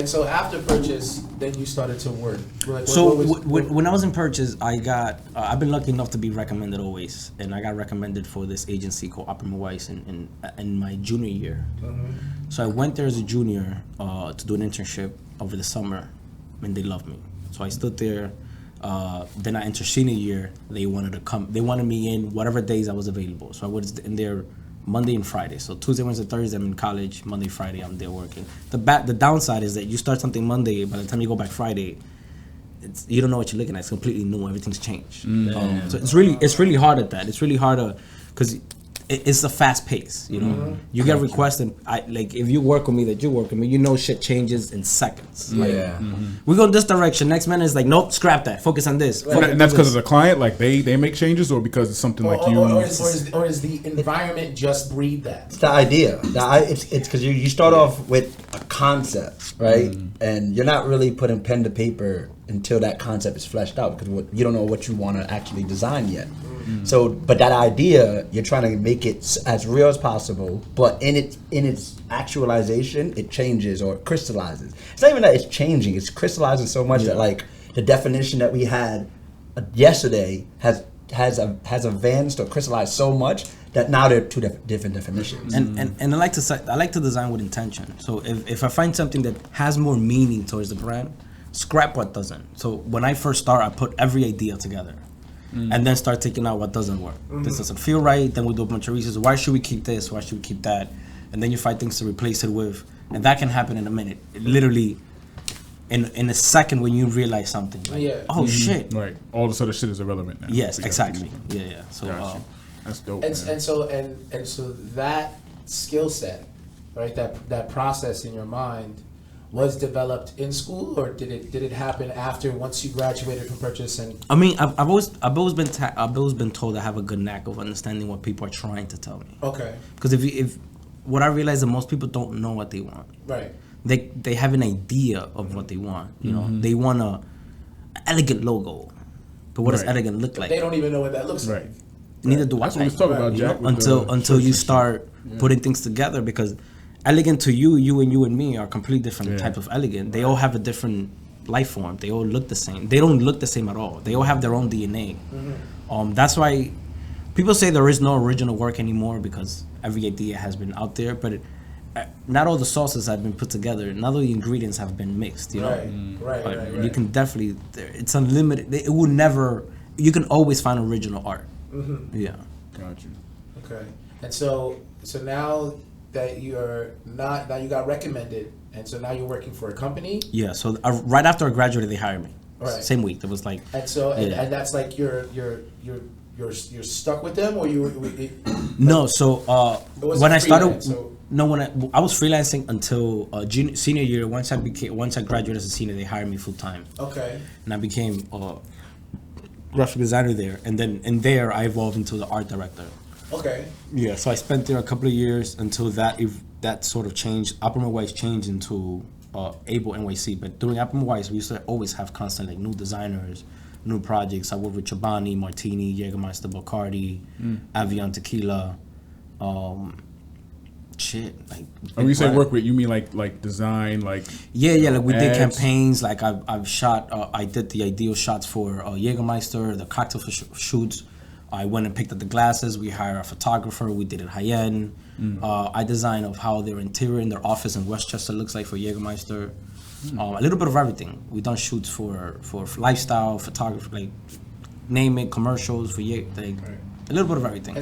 so after purchase, then you started to work. Like, when I was in purchase, I got I've been lucky enough to be recommended always, and I got recommended for this agency called Optima Weiss in my junior year. So I went there as a junior to do an internship over the summer, and they loved me. So I stood there. Then I entered senior year. They wanted me in whatever days I was available. So I was in there Monday and Friday. So Tuesday, Wednesday, Thursday, I'm in college. Monday, Friday, I'm there working. The downside is that you start something Monday, by the time you go back Friday, you don't know what you're looking at. It's completely new. Everything's changed. So it's really hard at that. It's really hard because it's a fast pace. You know, you get requests, and if you work with me, you know shit changes in seconds. We go in this direction. Next minute is like, nope, scrap that. Focus on this. And that's because of the client, like they make changes, or because it's something like you. Or is the environment just breed that? It's the idea. It's because you start off with a concept, right? And you're not really putting pen to paper until that concept is fleshed out, because you don't know what you want to actually design yet. So, but that idea, you're trying to make it as real as possible, but in its actualization, it changes or crystallizes. It's not even that it's changing; it's crystallizing so much that like the definition that we had yesterday has advanced or crystallized so much that now they're two different definitions. And I like to design with intention. So if I find something that has more meaning towards the brand, scrap what doesn't. So when I first start, I put every idea together. And then start taking out what doesn't work. This doesn't feel right. Then we do a bunch of research. Why should we keep this? Why should we keep that? And then you find things to replace it with. And that can happen in a minute. Literally, in a second when you realize something. Like, oh shit. Right. All this other shit is irrelevant now. Yes, exactly. Yeah. So that's dope. And so that skill set, right? That process in your mind was developed in school, or did it happen after, once you graduated from purchase? And I mean, I've always been told I have a good knack of understanding what people are trying to tell me. Okay. Because if what I realize that most people don't know what they want. Right. They have an idea of what they want. You know, they want a elegant logo, but what does elegant look like? They don't even know what that looks like. Neither do That's I. what we was talking about, Jack. Until you start putting things together, because elegant to you and me are completely different types of elegant. They all have a different life form. They all look the same. They don't look the same at all. They all have their own DNA. That's why people say there is no original work anymore, because every idea has been out there, but not all the sauces have been put together. Not all the ingredients have been mixed. You know, right. You can definitely. It's unlimited. It will never. You can always find original art. Yeah. Got you. Okay. And so now that you got recommended, and so now you're working for a company. Yeah. So right after I graduated, they hired me. Right. Same week. It was like. And so and that's like you're stuck with them, or you? No. So when I started, when I was freelancing until senior year. Once I graduated as a senior, they hired me full time. Okay. And I became a graphic designer there, and then there I evolved into the art director. Okay. Yeah, so I spent there a couple of years until that sort of changed. Optima Weiss changed into Able NYC, but during Optima Weiss, we used to always have constant new designers, new projects. I worked with Chobani, Martini, Jägermeister, Bacardi, Avion Tequila, When you say work with, you mean like design, like like we did ads? campaigns. Like I've shot. I did the ideal shots for Jägermeister, the cocktail shoots. I went and picked up the glasses. We hired a photographer. We did it high end. I designed of how their interior in their office in Westchester looks like for Jägermeister. A little bit of everything. We done shoots for lifestyle photography, like name it, commercials for a little bit of everything.